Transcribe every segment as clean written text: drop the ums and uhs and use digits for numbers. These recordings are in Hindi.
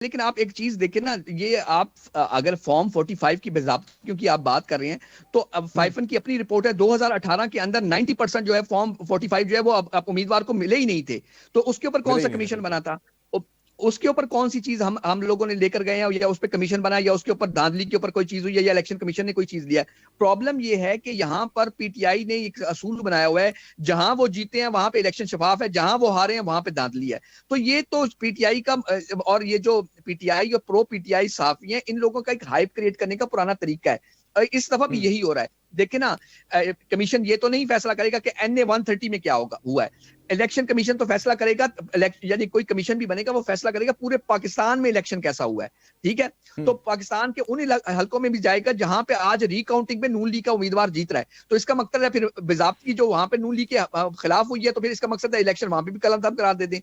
लेकिन आप एक चीज देखें ना, ये आप अगर फॉर्म 45 की बेज़ाब्तियों की आप बात कर रहे हैं, तो अब हम्म। फाइफन की अपनी रिपोर्ट है 2018 के अंदर 90% जो है फॉर्म 45 जो है वो अब उम्मीदवार को मिले ही नहीं थे। तो उसके ऊपर कौन मिले ही सा नहीं थे, कमीशन बिल्कुल। बना था? उसके ऊपर कौन सी चीज हम लोगों ने लेकर गए हैं, या उस पर कमीशन बना, या उसके ऊपर धांधली के ऊपर कोई चीज हुई है, या इलेक्शन कमीशन ने कोई चीज लिया है? प्रॉब्लम यह है कि यहां पर पीटीआई ने एक असूल बनाया हुआ है, जहां वो जीते हैं वहां पे इलेक्शन शफाफ है, जहां वो हारे हैं वहां पे धांधली है। तो ये तो पीटीआई का और ये जो पीटीआई और प्रो पीटीआई साफी हैं, इन लोगों का एक हाइप क्रिएट करने का पुराना तरीका है। इस दफा भी हम्म। यही हो रहा है। देखिए ना, कमीशन ये तो नहीं फैसला करेगा कि एनए 130 में क्या होगा हुआ है। इलेक्शन कमीशन तो फैसला करेगा, यानी कोई कमीशन भी बनेगा वो फैसला करेगा पूरे पाकिस्तान में इलेक्शन कैसा हुआ है। ठीक है। तो हम्म। पाकिस्तान के उन हलकों में भी जाएगा जहां पे आज रिकाउंटिंग में नून लीग का उम्मीदवार जीत रहा है, तो इसका मकसद है फिर बेजाब्ती जो वहां पे नून लीग के खिलाफ हुई है, तो फिर इसका मकसद है इलेक्शन वहां पे भी कलम दम करार दे दें।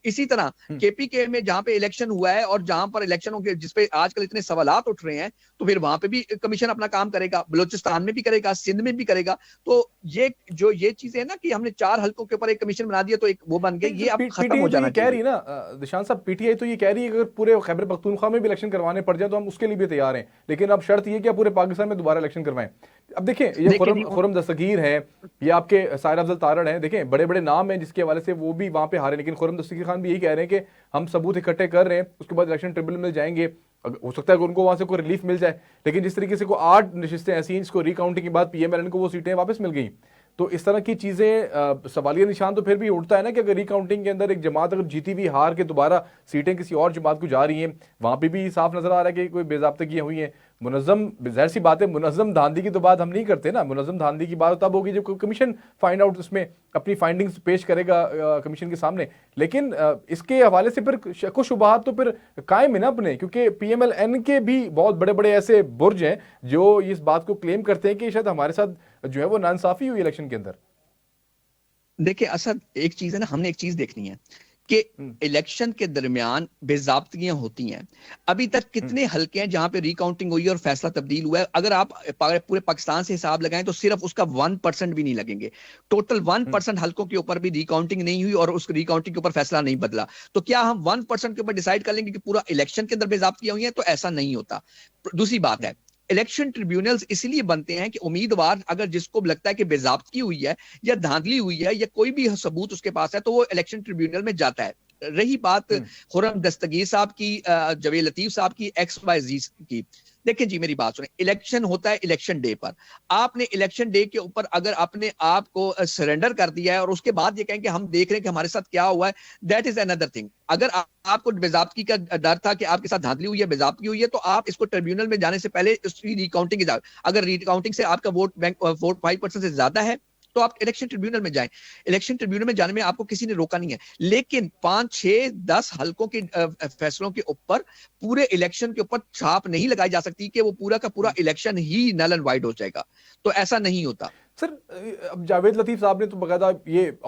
इसी तरह हम्म। केपीके में जहां पे इलेक्शन हुआ है और जहां पर इलेक्शनों के जिसपे आजकल इतने सवालात उठ रहे हैं, तो फिर वहां पे भी कमीशन अपना काम करेगा, बलूचिस्तान में भी करेगा, सिंध में भी करेगा। तो ये चीजें है ना कि हमने 4 हलकों के ऊपर एक कमीशन बना दिया तो एक वो बन गया, नहीं, ये अब खत्म पीटीआई हो तो ये जाना कह रही चाहिए। है ना, दिशांत साहब, पीटीआई तो ये कह रही है कि अगर पूरे खैबर पख्तूनख्वा में भी इलेक्शन करवाने पड़ जाए तो हम उसके लिए भी तैयार हैं, लेकिन अब शर्त ये कि आप पूरे पाकिस्तान में दोबारा इलेक्शन करवाएं। अब देखें, ये देखिए खुरम जी खुरम दस्तगीर है, ये आपके साहिर अफजल तारड़ हैं, देखें बड़े बड़े नाम हैं जिसके हवाले से वो भी वहां पे हारे, लेकिन खुरम दस्तगीर खान भी यही कह रहे हैं कि हम सबूत इकट्ठे कर रहे हैं, उसके बाद इलेक्शन ट्रिब्यूनल में जाएंगे। हो सकता है कि उनको वहां से कोई रिलीफ मिल जाए, लेकिन जिस तरीके से को 8 नशिस्तें ऐसी हैं जिसको रिकाउंटिंग के बाद पीएमएलएन को वो सीटें वापस मिल गई, तो इस तरह की चीजें सवालिया निशान तो फिर भी उठता है ना कि अगर रिकाउंटिंग के अंदर एक जमात अगर जीती हुई हार के दोबारा सीटें किसी और जमात को जा रही हैं, वहां पे भी साफ नजर आ रहा है कि कोई बेजाब्तगियां हुई हैं। मुनज़्ज़म, जाहिर सी बात है, मुनज़्ज़म धांधली की तो बात हम नहीं करते ना, मुनज़्ज़म धांधली की बात तब होगी जब कोई कमीशन फाइंड आउट उसमें अपनी फाइंडिंग्स पेश करेगा कमीशन के सामने। लेकिन इसके हवाले से फिर शक शुबहात तो फिर कायम है ना अपने, क्योंकि पीएमएलएन के भी बहुत बड़े बड़े ऐसे बुर्ज हैं जो इस बात को क्लेम करते हैं कि शायद हमारे साथ जो है वो नाइंसाफी हुई इलेक्शन के अंदर। देखिए असद, एक चीज है ना, हमने एक चीज देखनी है कि हम्म। इलेक्शन के दरमियान बेजाब्तगियां होती हैं। अभी तक हम्म। कितने हलके हैं जहां पे रिकाउंटिंग हुई है और फैसला तब्दील हुआ है? अगर आप पूरे पाकिस्तान से हिसाब लगाएं तो सिर्फ उसका 1% भी नहीं लगेंगे। टोटल वन हम्म। परसेंट हलकों के ऊपर भी रिकाउंटिंग नहीं हुई और उस रिकाउंटिंग के ऊपर फैसला नहीं बदला। तो क्या हम 1% के ऊपर डिसाइड कर लेंगे कि पूरा इलेक्शन के अंदर बेजाब्तियां हुई हैं? तो ऐसा नहीं होता। दूसरी बात हम्म। है, इलेक्शन ट्रिब्यूनल्स इसलिए बनते हैं कि उम्मीदवार अगर जिसको लगता है कि बेजाब्ती हुई है या धांधली हुई है या कोई भी सबूत उसके पास है, तो वो इलेक्शन ट्रिब्यूनल में जाता है। रही बात हम्म। खुर्रम दस्तगीर साहब की, जवेद लतीफ साहब की, एक्स वाई जी की, देखिए जी मेरी बात सुने, इलेक्शन होता है इलेक्शन डे पर। आपने इलेक्शन डे के ऊपर अगर अपने आप को सरेंडर कर दिया है और उसके बाद ये कहें कि हम देख रहे हैं कि हमारे साथ क्या हुआ है, दैट इज अनदर थिंग। अगर आपको बेजाब्ती का डर था कि आपके साथ धांधली हुई है, बेजाब्ती हुई है, तो आप इसको ट्रिब्यूनल में जाने से पहले उसकी रिकाउंटिंग की, अगर रिकाउंटिंग से आपका वोट 5% से ज्यादा है तो आप इलेक्शन ट्रिब्यूनल में जाएं। इलेक्शन ट्रिब्यूनल में जाने में आपको किसी ने रोका नहीं है, लेकिन 5, 6, 10 हलकों के फैसलों के ऊपर पूरे इलेक्शन के ऊपर छाप नहीं लगाई जा सकती कि वो पूरा का पूरा हम्म। इलेक्शन ही नल एंड वाइड हो जाएगा। तो ऐसा नहीं होता। सर, अब जावेद लतीफ साहब ने तो बकायदा ये